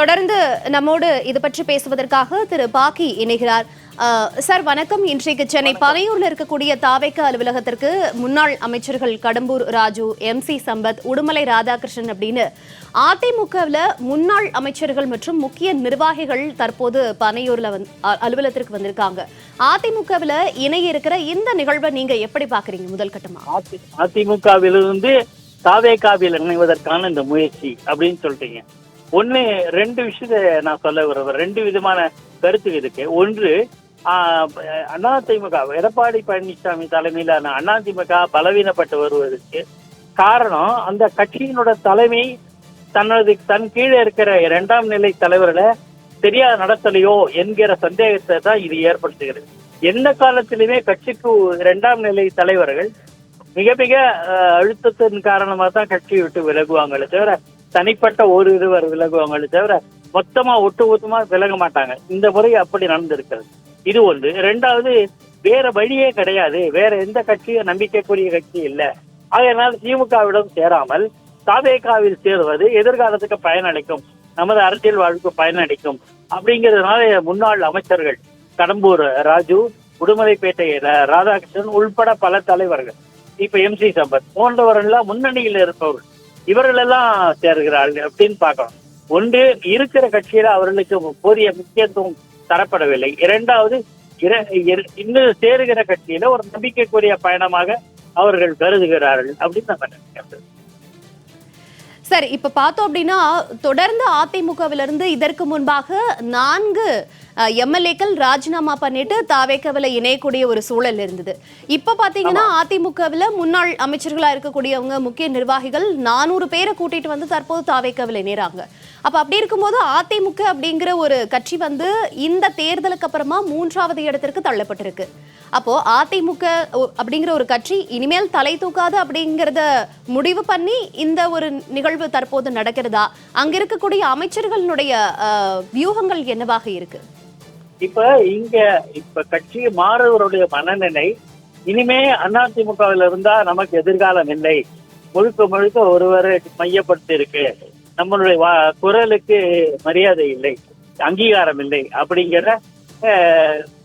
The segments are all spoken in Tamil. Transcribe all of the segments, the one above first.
தொடர்ந்து நம்மோடு இது பற்றி பேசுவதற்காக திரு பாக்கி இணைகிறார். சார் வணக்கம். இன்றைக்கு சென்னை பனையூர்ல இருக்கக்கூடிய தாவேக அலுவலகத்திற்கு முன்னாள் அமைச்சர்கள் கடம்பூர் ராஜு, MC சம்பத், உடுமலை ராதாகிருஷ்ணன் அப்படின்னு அதிமுகவில் முன்னாள் அமைச்சர்கள் மற்றும் முக்கிய நிர்வாகிகள் தற்போது பனையூர்ல அலுவலகத்திற்கு வந்திருக்காங்க. அதிமுகவில் இணைய இருக்கிற இந்த நிகழ்வை நீங்க எப்படி பாக்குறீங்க? முதல் கட்டமா அதிமுகவிலிருந்து தாவேகாவில் இணைவதற்கான இந்த முயற்சி அப்படின்னு சொல்றீங்க. ஒண்ணு ரெண்டு விஷயத்த நான் சொல்ல விரும்புறேன். ரெண்டு விதமான கருத்து இருக்கு. ஒன்று, அதிமுக எடப்பாடி பழனிசாமி தலைமையிலான அதிமுக பலவீனப்பட்டு வருவதற்கு காரணம் அந்த கட்சியினோட தலைமை தன் கீழே இருக்கிற இரண்டாம் நிலை தலைவர்களை சரியா நடத்தலையோ என்கிற சந்தேகத்தை தான் இது ஏற்படுத்துகிறது. எந்த காலத்திலுமே கட்சிக்கு இரண்டாம் நிலை தலைவர்கள் மிக மிக அழுத்தத்தின் காரணமா தான் கட்சியை விட்டு விலகுவாங்களே தவிர, தனிப்பட்ட ஒரு இருவர் விலகுவாங்களே தவிர மொத்தமா ஒட்டுமொத்தமா விலக மாட்டாங்க. இந்த முறை அப்படி நடந்திருக்கிறது. இது ஒன்று. ரெண்டாவது, வேற வழியே கிடையாது. வேற எந்த கட்சியும் நம்பிக்கைக்குரிய கட்சி இல்லை. அதனால் திமுகவிடம் சேராமல் தாவேகாவில் சேருவது எதிர்காலத்துக்கு பயனளிக்கும், நமது அரசியல் வாழ்வுக்கு பயனளிக்கும் அப்படிங்கிறதுனால முன்னாள் அமைச்சர்கள் கடம்பூர் ராஜு, உடுமலைப்பேட்டை ராதாகிருஷ்ணன் உள்பட பல தலைவர்கள், இப்ப MC சம்பத் போன்றவர்கள் முன்னணியில் இருப்பவர்கள், இவர்கள் எல்லாம் சேர்கிறார்கள் அப்படின்னு பார்க்கணும். ஒன்று, இருக்கிற கட்சியில அவர்களுக்கு போதிய முக்கியத்துவம் தரப்படவில்லை. இரண்டாவது, இன்னும் சேருகிற கட்சியில ஒரு நம்பிக்கைக்குரிய பயணமாக அவர்கள் கருதுகிறார்கள் அப்படின்னு நம்ம நினைக்கிறேன். சரி, இப்ப பார்த்தோம் அப்படின்னா தொடர்ந்து அதிமுகவிலிருந்து இதற்கு முன்பாக 4 MLAக்கள் ராஜினாமா பண்ணிட்டு தாவேகவில் இணையக்கூடிய ஒரு சூழல் இருந்தது. இப்ப பாத்தீங்கன்னா அதிமுகவில் முன்னாள் அமைச்சர்களா இருக்கக்கூடியவங்க, முக்கிய நிர்வாகிகள் 400 பேரை கூட்டிட்டு வந்து தற்போது தாவேகவில் இணைறாங்க. அப்ப அப்படி இருக்கும்போது அதிமுக அப்படிங்கிற ஒரு கட்சி இந்த தேர்தலுக்கு அப்புறமா 3வது இடத்திற்கு தள்ளப்பட்டிருக்கு. அப்போ அதிமுக அப்படிங்கிற ஒரு கட்சி இனிமேல் தலை தூக்காது அப்படிங்கறத முடிவு பண்ணி இந்த ஒரு நிகழ்வு தற்போது நடக்கிறதா? அங்க இருக்கக்கூடிய அமைச்சர்களுடைய வியூகங்கள் என்னவாக இருக்கு? இப்ப கட்சி மாறுவருடைய மனநிலை இனிமே அதிமுகவில் இருந்தா நமக்கு எதிர்காலம் இல்லை, முழுக்க முழுக்க ஒருவரை மையப்படுத்தி இருக்கு, நம்மளுடைய குரலுக்கு மரியாதை இல்லை, அங்கீகாரம் இல்லை அப்படிங்கிற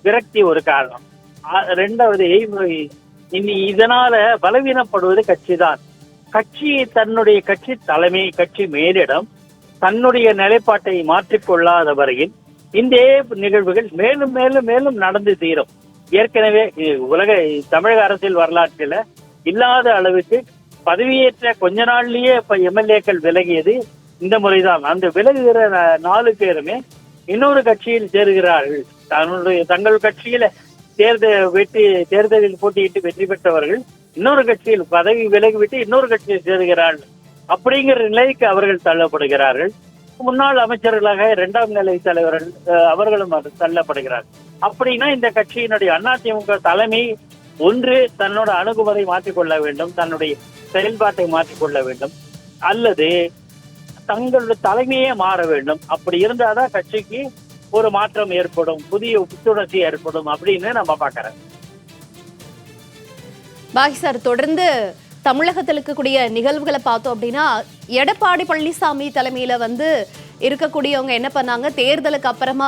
விரக்தி ஒரு காரணம். ரெண்டாவது, இனி இதனால பலவீனப்படுவது கட்சி தான். தன்னுடைய கட்சி தலைமை, கட்சி மேலிடம் தன்னுடைய நிலைப்பாட்டை மாற்றிக்கொள்ளாத வரையில் இந்த நிகழ்வுகள் மேலும் மேலும் மேலும் நடந்து தீரும். ஏற்கனவே தமிழக அரசியல் வரலாற்றில இல்லாத அளவுக்கு பதவியேற்ற கொஞ்ச நாள்லயே இப்ப MLAக்கள் விலகியது இந்த முறைதான். அந்த விலகுகிற 4 பேருமே இன்னொரு கட்சியில் சேருகிறார்கள். தங்கள் கட்சியில தேர்தலில் போட்டியிட்டு வெற்றி பெற்றவர்கள் இன்னொரு கட்சியில் பதவி விலகிவிட்டு இன்னொரு கட்சியில் சேருகிறார்கள். அப்படிங்கிற நிலைக்கு அவர்கள் தள்ளப்படுகிறார்கள். முன்னாள் அமைச்சர்களாக 2ஆம் நிலை தலைவர்கள் அவர்களும் தள்ளப்படுகிறார்கள். அப்படின்னா இந்த கட்சியினுடைய அதிமுக தலைமை ஒன்று தன்னோட அணுகுமுறை மாற்றிக்கொள்ள வேண்டும், தன்னுடைய செயல்பாட்டை மாற்றிக்கொள்ள வேண்டும், அல்லது தங்களுடைய தலைமையே மாற வேண்டும். அப்படி இருந்தாதான் கட்சிக்கு ஒரு மாற்றம் ஏற்படும், புதிய புத்துணர்ச்சி ஏற்படும் அப்படின்னு நம்ம பார்க்கிறோம். பாகி சார், தொடர்ந்து தமிழகத்தில் இருக்கக்கூடிய நிகழ்வுகளை பார்த்தோம் அப்படின்னா எடப்பாடி பழனிசாமி தலைமையில இருக்கக்கூடியவங்க என்ன பண்ணாங்க, தேர்தலுக்கு அப்புறமா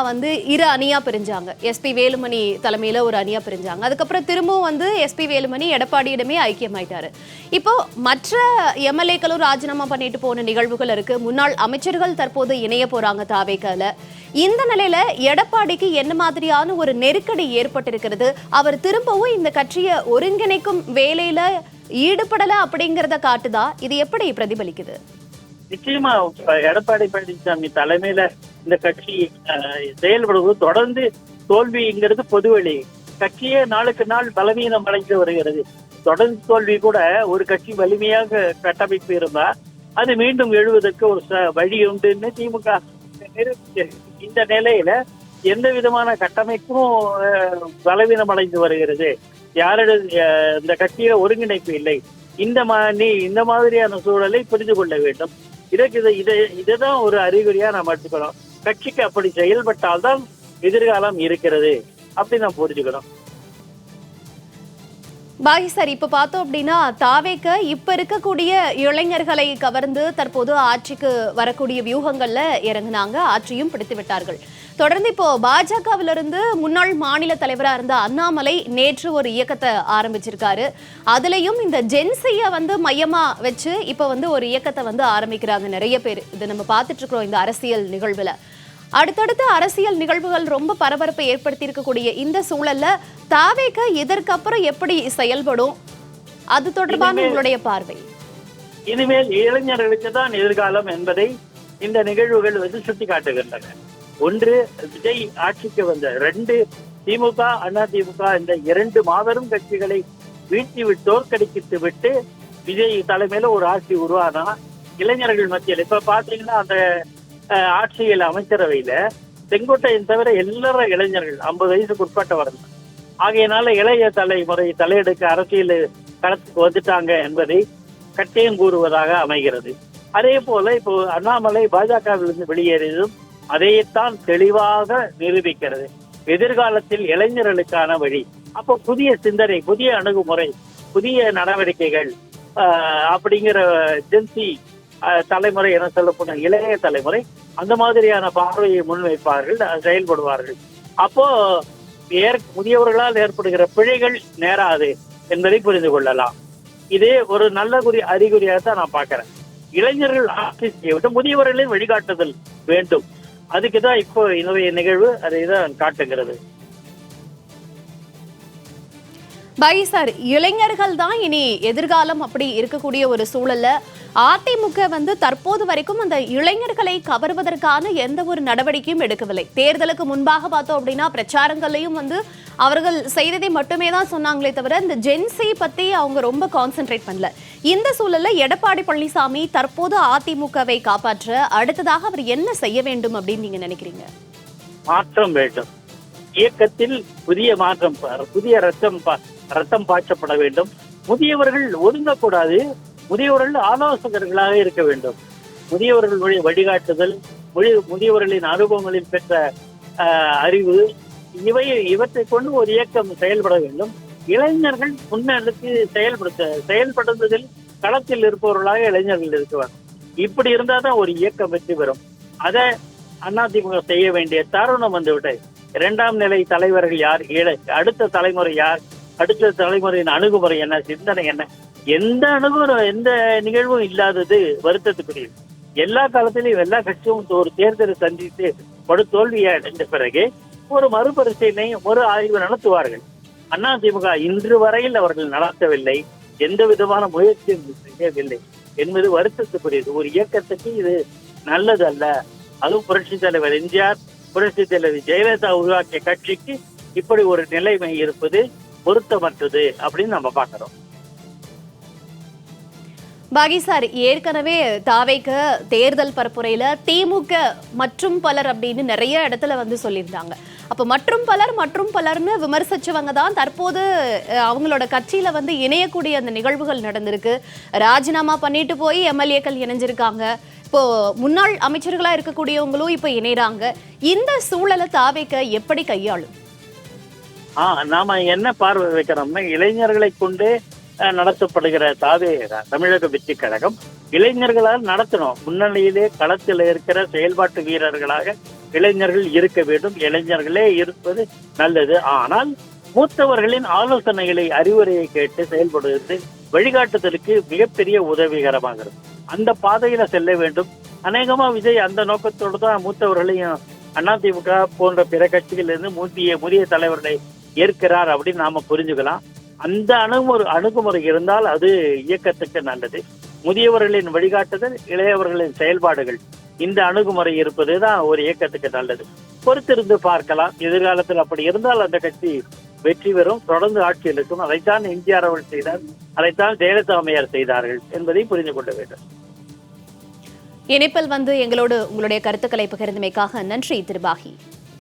இரு அணியா பிரிஞ்சாங்க. SP வேலுமணி தலைமையில ஒரு அணியா பிரிஞ்சாங்க. அதுக்கப்புறம் திரும்பவும் SP வேலுமணி எடப்பாடியிடமே ஐக்கியமாயிட்டாரு. இப்போ மற்ற MLAக்களும் ராஜினாமா பண்ணிட்டு போன நிகழ்வுகள் இருக்கு. முன்னாள் அமைச்சர்கள் தற்போது இணைய போறாங்க தாவேகால. இந்த நிலையில எடப்பாடிக்கு என்ன மாதிரியான ஒரு நெருக்கடி ஏற்பட்டிருக்கிறது? அவர் திரும்பவும் இந்த கட்சியை ஒருங்கிணைக்கும் வேலையில ஈடுபடல அப்படிங்கறத காட்டுதா? இது எப்படி பிரதிபலிக்குது? நிச்சயமா எடப்பாடி பழனிசாமி தலைமையில இந்த கட்சி செயல்படுவது தொடர்ந்து தோல்விங்கிறது பொதுவெளி. கட்சியே நாளுக்கு நாள் பலவீனம் அடைந்து வருகிறது. தொடர்ந்து தோல்வி கூட ஒரு கட்சி வலிமையாக கட்டமைப்பு இருந்தா அது மீண்டும் எழுவதற்கு ஒரு வழி உண்டுன்னு திமுக நிரூபிச்சிருக்கு. இந்த நிலையில எந்த விதமான கட்டமைப்பும் பலவீனம் அடைந்து வருகிறது. இந்த கட்சியில ஒருங்கிணைப்பு இல்லை. இந்த மாதிரியான சூழலை புரிந்து கொள்ள வேண்டும். இதுதான் ஒரு அறிகுறியா நாம் எடுத்துக்கணும். கட்சிக்கு அப்படி செயல்பட்டால்தான் எதிர்காலம் இருக்கிறது அப்படி நாம் புரிஞ்சுக்கணும். பாகி சார், இப்ப பார்த்தோம் அப்படின்னா தாவேக்க இப்ப இருக்கக்கூடிய இளைஞர்களை கவர்ந்து தற்போது ஆட்சிக்கு வரக்கூடிய வியூகங்கள்ல இறங்குனாங்க, ஆட்சியும் பிடித்து விட்டார்கள். தொடர்ந்து இப்போ பாஜகவிலிருந்து முன்னாள் மாநில தலைவரா இருந்த அண்ணாமலை நேற்று ஒரு இயக்கத்தை ஆரம்பிச்சிருக்காரு. அதுலயும் இந்த ஜென்சிய மையமா வச்சு இப்ப ஒரு இயக்கத்தை ஆரம்பிக்கிறாங்க நிறைய பேர். இது நம்ம பார்த்துட்டு இருக்கிறோம் இந்த அரசியல் நிகழ்வுல. அடுத்தடுத்த அரசியல் நிகழ்வுகள் ரொம்ப பரபரப்பை ஏற்படுத்தி இருக்கக்கூடிய இந்த சூழல்ல தாவேக இதற்கப்புறம் எப்படி செயல்படும், அது தொடர்பான உங்களுடைய பார்வை? இனிமேல் இளைஞர்களுக்கு தான் எதிர்காலம் என்பதை இந்த நிகழ்வுகள் சுட்டி காட்டுகின்றன. ஒன்று, விஜய் ஆட்சிக்கு வந்த 2 திமுக அதிமுக இந்த 2 மாபெரும் கட்சிகளை தோற்கடித்து விட்டு விஜய் தலைமையில ஒரு ஆட்சி உருவானா இளைஞர்கள் மத்தியில் இப்ப பாத்தீங்கன்னா அந்த ஆட்சியில் அமைச்சரவையில செங்கோட்டையன் தவிர எல்லாரும் இளைஞர்கள் 50 வயசுக்கு உட்பட்டவர்கள். ஆகையினால இளைய தலைமுறை தலையெடுக்க அரசியல் களத்துக்கு வந்துட்டாங்க என்பதை கட்டியம் கூறுவதாக அமைகிறது. அதே போல இப்போ அண்ணாமலை பாஜகவிலிருந்து வெளியேறியதும் அதைத்தான் தெளிவாக நிரூபிக்கிறது. எதிர்காலத்தில் இளைஞர்களுக்கான வழி, அப்போ புதிய சிந்தனை, புதிய அணுகுமுறை, புதிய நடவடிக்கைகள் அப்படிங்கிற ஜென்சி தலைமுறை என சொல்லப்படும் இளைய தலைமுறை அந்த மாதிரியான பார்வையை முன்வைப்பார்கள், செயல்படுவார்கள். அப்போ முதியவர்களால் ஏற்படுகிற பிழைகள் நேராது என்பதை புரிந்து கொள்ளலாம். இதே ஒரு நல்ல அறிகுறியாக தான் நான் பார்க்கிறேன். இளைஞர்கள் ஆட்சி செய்யவிட்டு முதியவர்களின் வழிகாட்டுதல் வேண்டும். அதுக்குதான் இப்போ இன்றைய நிகழ்வு அதை தான் காட்டுகிறது. பாய் சார், இளைஞர்கள் தான் இனி எதிர்காலம் அப்படி இருக்கக்கூடிய ஒரு சூழல்ல அதிமுக தற்போது வரைக்கும் அந்த இளைஞர்களை கவர்வதற்கான எந்த ஒரு நடவடிக்கையும் எடுக்கவில்லை. தேர்தலுக்கு முன்பாக பார்த்தோம் அப்படின்னா பிரச்சாரங்களையும் அவர்கள் செய்ததை மட்டுமே தான் சொன்னாங்களே தவிர இந்த ஜென்சி பத்தி அவங்க ரொம்ப கான்சென்ட்ரேட் பண்ணல. இந்த சூழல்ல எடப்பாடி பழனிசாமி தற்போது அதிமுகவை காப்பாற்ற அடுத்ததாக அவர் என்ன செய்ய வேண்டும் அப்படின்னு நீங்க நினைக்கிறீங்க? மாற்றம் வேண்டும். இயக்கத்தில் புதிய மாற்றம், புதிய ரத்தம் பாய்ச்சப்பட வேண்டும். முதியவர்கள் ஒதுங்கக்கூடாது. முதியவர்கள் ஆலோசகர்களாக இருக்க வேண்டும். முதியவர்களுடைய வழிகாட்டுதல், முதியவர்களின் அனுபவங்களில் பெற்ற அறிவு, இவற்றை கொண்டு ஒரு இயக்கம் செயல்பட வேண்டும். இளைஞர்கள் முன்னெடுத்து செயல்படுத்துவதில் களத்தில் இருப்பவர்களாக இளைஞர்கள் இருக்குவார். இப்படி இருந்தா தான் ஒரு இயக்கம் வெற்றி பெறும். அதை அதிமுக செய்ய வேண்டிய தருணம் வந்துவிட்டு 2ஆம் நிலை தலைவர்கள் யார், அடுத்த தலைமுறை யார், அடுத்த தலைமுறையின் அணுகுமுறை என்ன, சிந்தனை என்ன, எந்த நிகழ்வும் இல்லாதது வருத்தத்துக்குரியது. எல்லா காலத்திலையும் எல்லா கட்சியும் ஒரு தேர்தலை சந்தித்து தோல்வியை அடைந்த பிறகு ஒரு மறுபரிசீலனை, ஒரு ஆய்வு நடத்துவார்கள். அதிமுக இன்று வரையில் அவர்கள் நடத்தவில்லை, எந்த விதமான முயற்சியும் செய்யவில்லை என்பது வருத்தத்துக்குரியது. ஒரு இயக்கத்துக்கு இது நல்லது அல்ல. அதுவும் புரட்சி தலைவர் எம்ஜிஆர், புரட்சி தலைவர் ஜெயலலிதா உருவாக்கிய கட்சிக்கு இப்படி ஒரு நிலைமை இருப்பது பொருத்தமற்றது அப்படின்னு நம்ம பார்க்கிறோம். பாகி சார், ஏற்கனவே தாவேக தேர்தல் பரப்புரையில திமுக மற்றும் பலர் அப்படின்னு நிறைய இடத்துல சொல்லியிருந்தாங்க. அப்ப மற்றும் பலர்னு விமர்சிச்சவங்க தான் தற்போது அவங்களோட கட்சியில இணையக்கூடிய அந்த நிகழ்வுகள் நடந்திருக்கு. ராஜினாமா பண்ணிட்டு போய் எம்எல்ஏக்கள் இணைஞ்சிருக்காங்க. இப்போ முன்னாள் அமைச்சர்களா இருக்கக்கூடியவங்களும் இப்ப இணைறாங்க. இந்த சூழலை தாவேக எப்படி கையாளும்? நாம என்ன பார்வை வைக்கிறோம்னா, இளைஞர்களை கொண்டு நடத்தப்படுகிற தமிழக வெற்றி கழகம் இளைஞர்களால் நடத்தணும். முன்னணியிலே களத்தில் இருக்கிற செயல்பாட்டு வீரர்களாக இளைஞர்கள் இருக்க வேண்டும். இளைஞர்களே இருப்பது நல்லது. ஆனால் மூத்தவர்களின் ஆலோசனைகளை, அறிவுரையை கேட்டு செயல்படுவது வழிகாட்டுதலுக்கு மிகப்பெரிய உதவிகரமாக இருக்கும். அந்த பாதையில செல்ல வேண்டும். அநேகமா விஜய் அந்த நோக்கத்தோடு தான் மூத்தவர்களையும் அதிமுக போன்ற பிற கட்சிகளிலிருந்து முதிய தலைவர்களை ஏற்கிறார் அப்படின்னு நாம புரிஞ்சுக்கலாம். அந்த அணுகுமுறை இருந்தால் அது இயக்கத்துக்கு நல்லது. முதியவர்களின் வழிகாட்டுதல், இளையவர்களின் செயல்பாடுகள், இந்த அணுகுமுறை இருப்பதுதான் ஒரு இயக்கத்துக்கு நல்லது. பொறுத்திருந்து பார்க்கலாம். எதிர்காலத்தில் அப்படி இருந்தால் அந்த கட்சி வெற்றி பெறும், தொடர்ந்து ஆட்சியில் இருக்கும். அதைத்தான் எம்ஜிஆர் அவர்கள் செய்தார், அதைத்தான் ஜெயலலிதா அம்மையார் செய்தார்கள் என்பதை புரிந்து கொள்ள வேண்டும். இணைப்பில் எங்களோடு உங்களுடைய கருத்துக்களை பகிர்ந்தமைக்காக நன்றி திரு பாகி.